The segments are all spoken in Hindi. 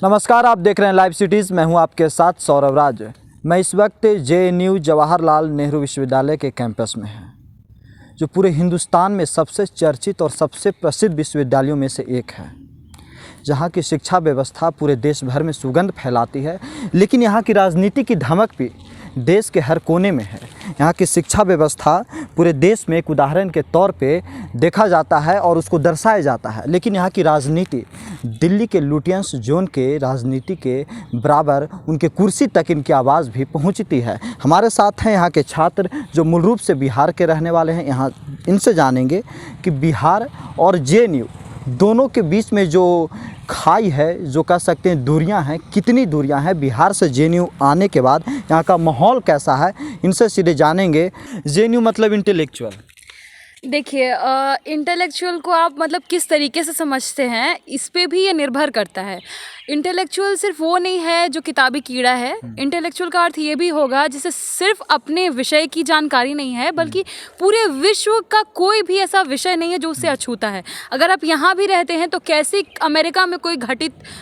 नमस्कार, आप देख रहे हैं लाइव सिटीज़। मैं हूं आपके साथ सौरभ राज। मैं इस वक्त JNU जवाहरलाल नेहरू विश्वविद्यालय के कैंपस में है, जो पूरे हिंदुस्तान में सबसे चर्चित और सबसे प्रसिद्ध विश्वविद्यालयों में से एक है, जहां की शिक्षा व्यवस्था पूरे देश भर में सुगंध फैलाती है। लेकिन यहाँ की राजनीति की धमक भी देश के हर कोने में है। यहाँ की शिक्षा व्यवस्था पूरे देश में एक उदाहरण के तौर पे देखा जाता है और उसको दर्शाया जाता है। लेकिन यहाँ की राजनीति दिल्ली के लुटियंस जोन के राजनीति के बराबर, उनके कुर्सी तक इनकी आवाज़ भी पहुँचती है। हमारे साथ हैं यहाँ के छात्र जो मूल रूप से बिहार के रहने वाले हैं। यहाँ इनसे जानेंगे कि बिहार और JNU दोनों के बीच में जो खाई है, जो कह सकते हैं दूरियां हैं, कितनी दूरियां हैं। बिहार से JNU आने के बाद यहाँ का माहौल कैसा है, इनसे सीधे जानेंगे। JNU मतलब इंटेलेक्चुअल। देखिए, इंटेलेक्चुअल को आप मतलब किस तरीके से समझते हैं, इस पे भी ये निर्भर करता है। इंटेलेक्चुअल सिर्फ वो नहीं है जो किताबी कीड़ा है। इंटेलेक्चुअल का अर्थ ये भी होगा जिसे सिर्फ अपने विषय की जानकारी नहीं है, बल्कि पूरे विश्व का कोई भी ऐसा विषय नहीं है जो उससे अछूता है। अगर आप यहाँ भी रहते हैं तो कैसे अमेरिका में कोई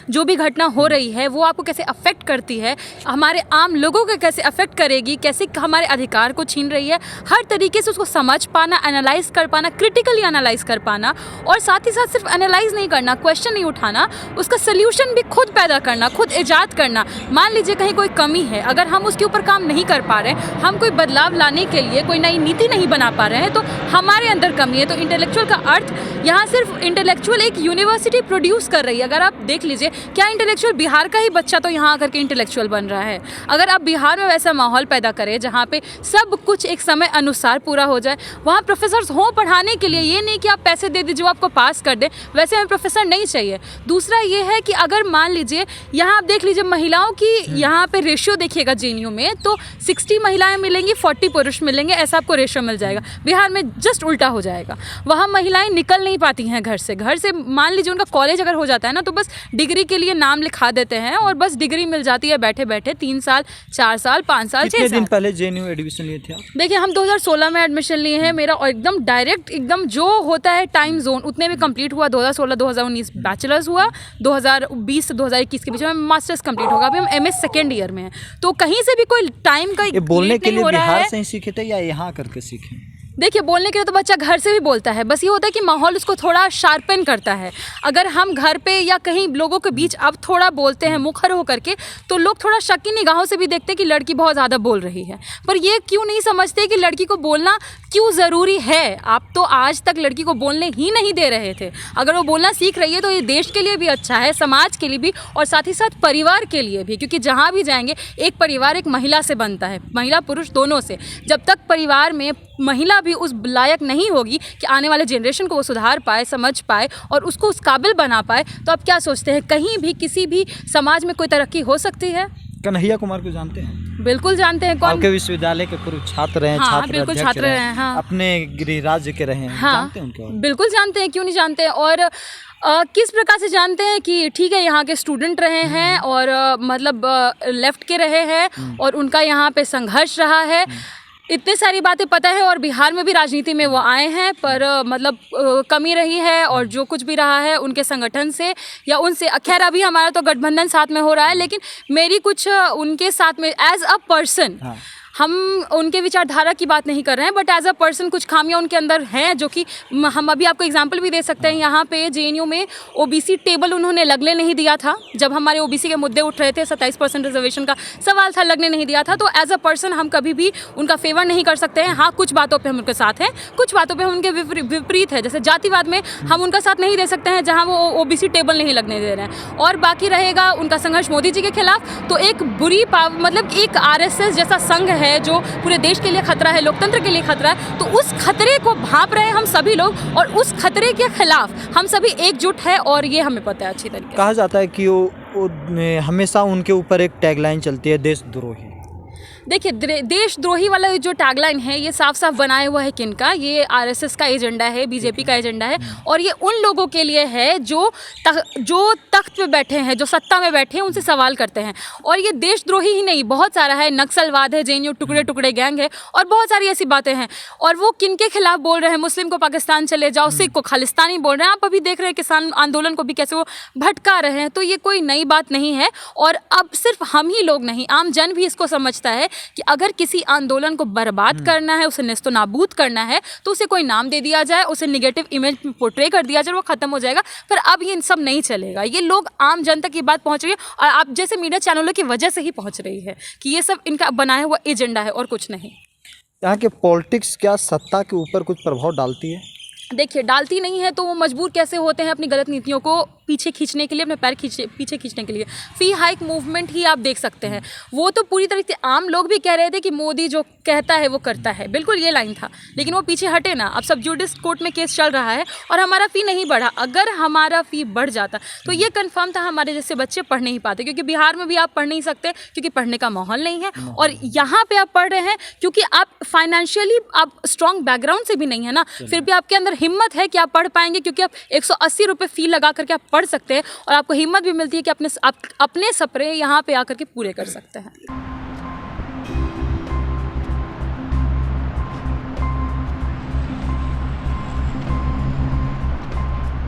जो भी घटना हो रही है वो आपको कैसे अफेक्ट करती है, हमारे आम लोगों को कैसे अफेक्ट करेगी, कैसे हमारे अधिकार को छीन रही है, हर तरीके से उसको समझ पाना, एनालाइज कर पाना, क्रिटिकली एनालाइज कर पाना, और साथ ही साथ सिर्फ एनालाइज नहीं करना, क्वेश्चन नहीं उठाना, उसका सोल्यूशन भी खुद पैदा करना, खुद इजाद करना। मान लीजिए कहीं कोई कमी है, अगर हम उसके ऊपर काम नहीं कर पा रहे हैं, हम कोई बदलाव लाने के लिए कोई नई नीति नहीं बना पा रहे हैं, तो हमारे अंदर कमी है। तो इंटेलेक्चुअल का अर्थ यहाँ सिर्फ इंटेलेक्चुअल एक यूनिवर्सिटी प्रोड्यूस कर रही है। अगर आप देख लीजिए, क्या इंटेलेक्चुअल बिहार का ही बच्चा तो यहाँ आकर के इंटेलेक्चुअल बन रहा है? अगर आप बिहार में वैसा माहौल पैदा करें जहाँ पे सब कुछ एक समय अनुसार पूरा हो जाए, वहाँ प्रोफेसर्स हों पढ़ाने के लिए, ये नहीं कि आप पैसे दे दीजिए वो आपको पास कर दे, वैसे हमें प्रोफेसर नहीं चाहिए। दूसरा ये है कि अगर मान लीजिए यहाँ आप देख लीजिए महिलाओं की यहाँ पे रेशियो देखिएगा JNU में, तो 60 महिलाएं मिलेंगी, 40 पुरुष मिलेंगे, ऐसा आपको रेशियो मिल जाएगा। बिहार में जस्ट उल्टा हो जाएगा। वहाँ महिलाएं निकल नहीं पाती हैं घर से। मान लीजिए उनका कॉलेज अगर हो जाता है ना, तो बस डिग्री के लिए नाम लिखा देते हैं और बस डिग्री मिल जाती है बैठे बैठे 3 साल, 4 साल, 5 साल, 6 साल। कितने दिन पहले JNU एडमिशन लिए थे आप? देखिए, हम 2016 में एडमिशन लिए हैं। मेरा एकदम डायरेक्ट, एकदम जो होता है टाइम जोन उतने में कंप्लीट हुआ। 2016-2019 बैचलर्स हुआ, 2020 से 2021 के बीच में मास्टर्स कंप्लीट होगा। अभी हम MS सेकेंड ईयर में हैं, तो कहीं से भी कोई टाइम का बोलने के लिए बिहार से ही सीखे थे या यहाँ करके सीखे? देखिए, बोलने के लिए तो बच्चा घर से भी बोलता है, बस ये होता है कि माहौल उसको थोड़ा शार्पन करता है। अगर हम घर पे या कहीं लोगों के बीच अब थोड़ा बोलते हैं मुखर होकर के, तो लोग थोड़ा शक की निगाहों से भी देखते हैं कि लड़की बहुत ज़्यादा बोल रही है। पर ये क्यों नहीं समझते कि लड़की को बोलना क्यों ज़रूरी है? आप तो आज तक लड़की को बोलने ही नहीं दे रहे थे। अगर वो बोलना सीख रही है तो ये देश के लिए भी अच्छा है, समाज के लिए भी, और साथ ही साथ परिवार के लिए भी, क्योंकि जहाँ भी जाएंगे एक परिवार एक महिला से बनता है, महिला पुरुष दोनों से। जब तक परिवार में महिला भी उस लायक नहीं होगी कि आने वाले जनरेशन को वो सुधार पाए, समझ पाए और उसको उस काबिल बना पाए, तो आप क्या सोचते हैं कहीं भी किसी भी समाज में कोई तरक्की हो सकती है? कन्हैया कुमार को जानते हैं? बिल्कुल जानते हैं। कौन? आपके विश्वविद्यालय के पूर्व छात्र हैं। हाँ, बिल्कुल छात्र हैं। हाँ, अपने गृह राज्य के रहे हैं। हाँ, जानते हैं उनको? बिल्कुल जानते हैं, क्यों नहीं जानते हैं। और किस प्रकार से जानते हैं कि ठीक है, यहाँ के स्टूडेंट रहे हैं और मतलब लेफ्ट के रहे हैं और उनका यहाँ पे संघर्ष रहा है, इतनी सारी बातें पता है। और बिहार में भी राजनीति में वो आए हैं, पर मतलब कमी रही है, और जो कुछ भी रहा है उनके संगठन से या उनसे, खैर अभी हमारा तो गठबंधन साथ में हो रहा है, लेकिन मेरी कुछ उनके साथ में एज अ पर्सन, हम उनके विचारधारा की बात नहीं कर रहे हैं, बट एज अ पर्सन कुछ खामियां उनके अंदर हैं, जो कि हम अभी आपको एग्जांपल भी दे सकते हैं। यहाँ पे JNU में OBC टेबल उन्होंने लगने नहीं दिया था। जब हमारे OBC के मुद्दे उठ रहे थे, 27% रिजर्वेशन का सवाल था, लगने नहीं दिया था। तो एज अ पर्सन हम कभी भी उनका फेवर नहीं कर सकते हैं। हाँ, कुछ बातों पर हम उनके साथ हैं, कुछ बातों पर हम उनके विपरीत है। जैसे जातिवाद में हम उनका साथ नहीं दे सकते हैं, जहाँ वो OBC टेबल नहीं लगने दे रहे हैं। और बाकी रहेगा उनका संघर्ष मोदी जी के खिलाफ, तो एक बुरी मतलब एक RSS जैसा संघ है जो पूरे देश के लिए खतरा है, लोकतंत्र के लिए खतरा है, तो उस खतरे को भांप रहे हैं हम सभी लोग, और उस खतरे के खिलाफ हम सभी एकजुट है, और ये हमें पता है अच्छी तरीके। कहा जाता है कि वो हमेशा उनके ऊपर एक टैगलाइन चलती है, देशद्रोही। देखिए देशद्रोही वाला जो टैगलाइन है ये साफ साफ बनाया हुआ है किनका, ये आरएसएस का एजेंडा है, बीजेपी का एजेंडा है, और ये उन लोगों के लिए है जो तख्त पे बैठे हैं, जो सत्ता में बैठे हैं, उनसे सवाल करते हैं। और ये देशद्रोही ही नहीं, बहुत सारा है, नक्सलवाद है, जेएनयू टुकड़े टुकड़े गैंग है, और बहुत सारी ऐसी बातें हैं। और वो किनके खिलाफ बोल रहे हैं, मुस्लिम को पाकिस्तान चले जाओ, सिख को खालिस्तानी बोल रहे हैं। आप अभी देख रहे हैं किसान आंदोलन को भी कैसे वो भटका रहे हैं। तो ये कोई नई बात नहीं है, और अब सिर्फ हम ही लोग नहीं, आम जन भी इसको समझता है कि अगर किसी आंदोलन को बर्बाद करना है, उसे नेस्तो नाबूद करना है, तो उसे कोई नाम दे दिया जाए, उसे निगेटिव इमेज पोर्ट्रे कर दिया जाए, वो खत्म हो जाएगा। पर अब ये सब नहीं चलेगा, ये लोग आम जनता की बात पहुंच रही है, और आप जैसे मीडिया चैनलों की वजह से ही पहुंच रही है कि ये सब इनका बनाया हुआ एजेंडा है और कुछ नहीं। यहाँ के पॉलिटिक्स क्या सत्ता के ऊपर कुछ प्रभाव डालती है? देखिए डालती नहीं है तो वो मजबूर कैसे होते हैं अपनी गलत नीतियों को पीछे खींचने के लिए, अपने पैर पीछे खींचने के लिए। फी हाइक मूवमेंट ही आप देख सकते हैं, वो तो पूरी तरह से आम लोग भी कह रहे थे कि मोदी जो कहता है वो करता है, बिल्कुल ये लाइन था, लेकिन वो पीछे हटे ना। अब सब जुडिस कोर्ट में केस चल रहा है और हमारा फ़ी नहीं बढ़ा। अगर हमारा फ़ी बढ़ जाता तो ये कन्फर्म था हमारे जैसे बच्चे पढ़ नहीं पाते, क्योंकि बिहार में भी आप पढ़ नहीं सकते क्योंकि पढ़ने का माहौल नहीं है, और यहाँ पे आप पढ़ रहे हैं क्योंकि आप फाइनेंशियली आप स्ट्रॉन्ग बैकग्राउंड से भी नहीं है ना, फिर भी आपके अंदर हिम्मत है कि आप पढ़ पाएंगे, क्योंकि आप 180 रुपये फ़ी लगा करके आप पढ़ सकते हैं, और आपको हिम्मत भी मिलती है कि अपने सपने यहाँ पे आकर के पूरे कर सकते हैं।